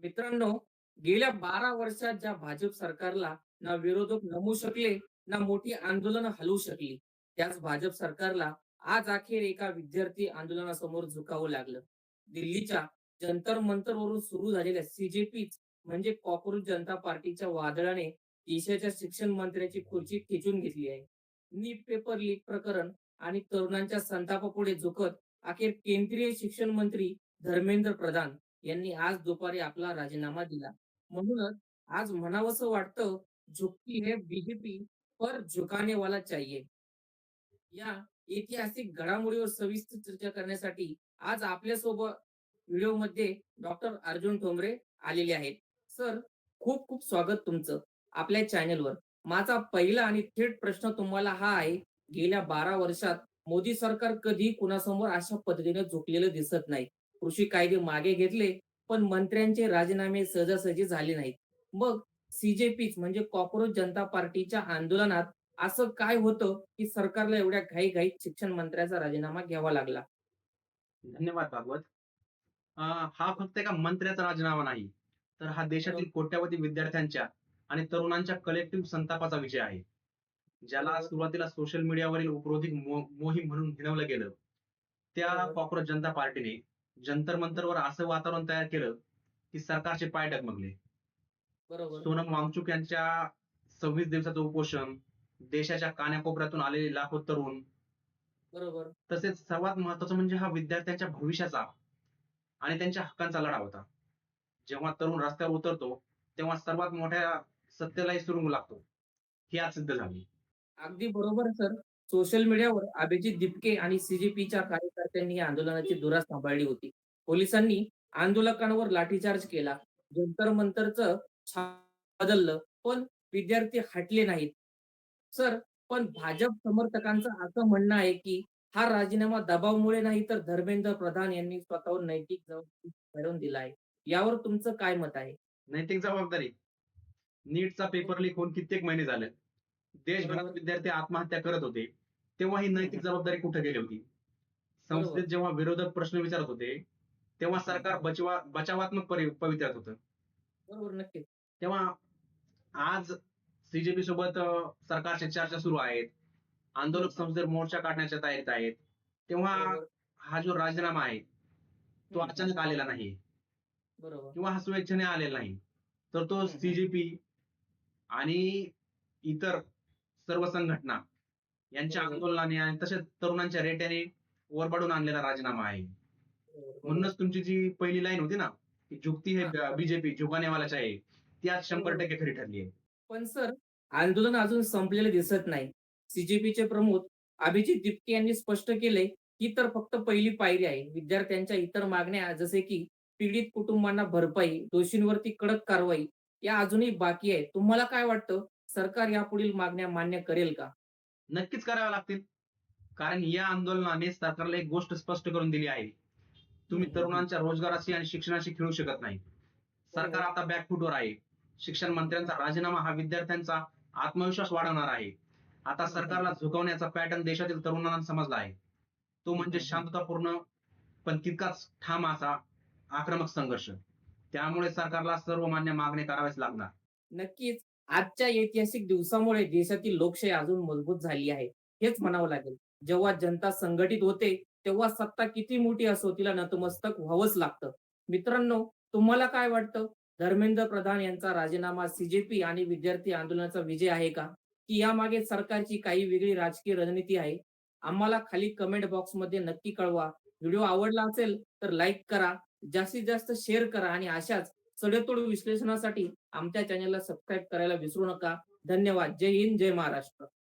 मित्रांनो, गेल्या 12 वर्षात ज्या भाजप सरकारला ना विरोधक नमवू शकले, ना मोठी आंदोलनं हलवू शकली, त्याच भाजप सरकारला आज अखेर एका विद्यार्थी आंदोलनासमोर झुकावं लागलं. दिल्लीच्या जंतर मंतरवरून सुरू झालेल्या सीजेपीच म्हणजे कॉकरोच जनता पार्टीच्या वादळाने देशाच्या शिक्षण मंत्र्याची खुर्ची खेचून घेतली आहे. नीट पेपर लीक प्रकरण आणि तरुणांच्या संतापापुढे झुकत अखेर केंद्रीय शिक्षण मंत्री धर्मेंद्र प्रधान यांनी आज दुपारी आपला राजीनामा दिला. म्हणूनच आज म्हणावंसं वाटतं, "झुकती है बीजेपी, पर झुकाने वाला चाहिए." या ऐतिहासिक घडामोडीवर सविस्तर चर्चा करण्यासाठी आज आपल्यासोबत व्हिडिओमध्ये डॉक्टर अर्जुन ठोंबरे आलेले आहेत. सर, खूप खूप स्वागत तुमचं आपल्या चॅनलवर. माझा पहिला आणि थेट प्रश्न तुम्हाला हा आहे, गेल्या 12 वर्षात मोदी सरकार कधी कुणासमोर अशा पद्धतीने झुकलेलं दिसत नाही. कृषी कायदे मागे घेतले, पण मंत्र्यांचे राजीनामे सहजासहजी झाले नाहीत. मग सीजेपीच म्हणजे कॉकरोच जनता पार्टीच्या आंदोलनात असं काय होतं, की सरकारला एवढ्या घाईघाईत शिक्षण मंत्र्याचा राजीनामा घ्यावा लागला? धन्यवाद भागवत. अ, हा फक्त एका मंत्र्याचा राजीनामा नाही, तर हा बरोबर, देशातील कोट्यावधी विद्यार्थ्यांच्या आणि तरुणांच्या कलेक्टिव्ह संतापाचा विषय आहे. ज्याला बरोबर, सुरुवातीला सोशल मीडियावरील उपरोधिक मोहीम म्हणून हिणवलं गेलं. त्या बरोबर, कॉकरोच जनता पार्टीने जंतर मंतरवर असं वातावरण तयार केलं, की सरकारचे पाय डगमगले. बरोबर, सोनम वांगचुक यांच्या 26 दिवसाचं उपोषण, देशाच्या कानाकोपऱ्यातून आलेले लाखो तरुण, बरोबर. तसेच सर्वात महत्त्वाचं म्हणजे हा विद्यार्थ्यांच्या भविष्याचा आणि त्यांच्या हक्कांचा लढा होता. जेव्हा तरुण रस्त्यावर उतरतो, तेव्हा सर्वात मोठ्या सत्तेलाही सुरुंग लागतो. ही आज सिद्ध झाली. अगदी बरोबर सर. सोशल मीडियावर अभिजित दिपके आणि सीजेपीच्या कार्यकर्त्यांनी या आंदोलनाची धुरा सांभाळली होती. पोलिसांनी आंदोलकांवर लाठीचार्ज केला. जंतर मंतरचं छाप बदललं, पण विद्यार्थी हटले नाहीत. सर, पण भाजप समर्थकांचं असं म्हणणं आहे, की हा राजीनामा दबावामुळे नाही, तर धर्मेंद्र प्रधान यांनी स्वतःहून नैतिक जबाबदारी ठरवून दिला आहे. यावर तुमचं काय मत आहे? नैतिक जबाबदारी. नीटचा पेपर लीक होऊन कित्येक महिने झाले. देशभरात बरोबर. विद्यार्थी आत्महत्या करत होते. तेव्हा ही हं, नैतिक हं. जबाबदारी कुठे गेली होती? बरोबर. संसदेत जेव्हा विरोधक प्रश्न विचारत होते, तेव्हा हं, सरकार बचावात्मक पवित्र्यात होतं. बरोबर. नक्कीच. तेव्हा आज सीजेपी सोबत सरकारच्या चर्चा सुरू आहेत. हं, आंदोलक हं. संसदेत मोर्चा काढण्याच्या तयारीत आहेत. तेव्हा बरोबर. हा जो राजीनामा आहे, तो हं, हं. अचानक आलेला नाही बरोबर. किंवा हा स्वेच्छेने आलेला नाही. तर तो हं, हं. सीजेपी आणि इतर सर्व संघटना यांच्या बरोबर. आंदोलनाने आणि तसेच तरुणांच्या रेट्याने वरबढून आणलेला राजीनामा आहे. बरोबर, बरोबर. म्हणूनच तुमची जी पहिली लाईन होती ना, की "झुकती है हां, हां. बीजेपी, झुकाने वाला चाहिए." ती आज बरोबर. 100% खरी ठरली आहे. पण सर, आंदोलन अजून संपलेले दिसत नाही. सीजेपीचे प्रमुख अभिजित दिपके यांनी स्पष्ट केले, ही तर फक्त पहिली पायरी आहे. विद्यार्थ्यांच्या इतर मागण्या जसे की पीडित कुटुंबांना भरपाई, दोषींवरती कडक कारवाई या अजूनही बाकी आहेत. तुम्हाला काय वाटतं, सरकार यापुढील मागण्या मान्य करेल का? नक्कीच कराव्या लागतील. कारण या आंदोलनाने सरकारला एक गोष्ट स्पष्ट करून दिली आहे. हं, तुम्ही हं, हं. तरुणांच्या रोजगाराशी आणि शिक्षणाशी खेळू शकत नाही. सरकार बरोबर. आता बॅकफूटवर आहे. शिक्षण हं, हं. मंत्र्यांचा राजीनामा हा विद्यार्थ्यांचा आत्मविश्वास वाढवणार आहे. आता हं, हं, सरकारला हं. झुकवण्याचा पॅटर्न देशातील तरुणांना समजला आहे. तो हं, म्हणजे हं, हं. शांततापूर्ण पण तितकाच ठाम असा आक्रमक संघर्ष. त्यामुळे सरकारला सर्वमान्य मागणी कराव्याच लागणार. नक्कीच. आजच्या ऐतिहासिक दिवसामुळे देशातील लोकशाही अजून मजबूत झाली आहे. हेच म्हणावं लागेल. जेव्हा जनता संघटित होते, तेव्हा सत्ता किती मोठी असो, तिला नतमस्तक व्हावंच लागतं. मित्रांनो, तुम्हाला काय वाटतं? धर्मेंद्र प्रधान यांचा राजीनामा सीजेपी आणि विद्यार्थी आंदोलनाचा विजय आहे का? की यामागे सरकारची काही वेगळी राजकीय रणनीती आहे? आम्हाला खाली कमेंट बॉक्समध्ये नक्की कळवा. व्हिडिओ आवडला असेल तर लाईक करा, जास्तीत जास्त शेअर करा आणि अशाच सडेतोड विश्लेषणासाठी आमच्या चॅनलला सबस्क्राईब करायला विसरू नका. धन्यवाद. जय हिंद, जय महाराष्ट्र.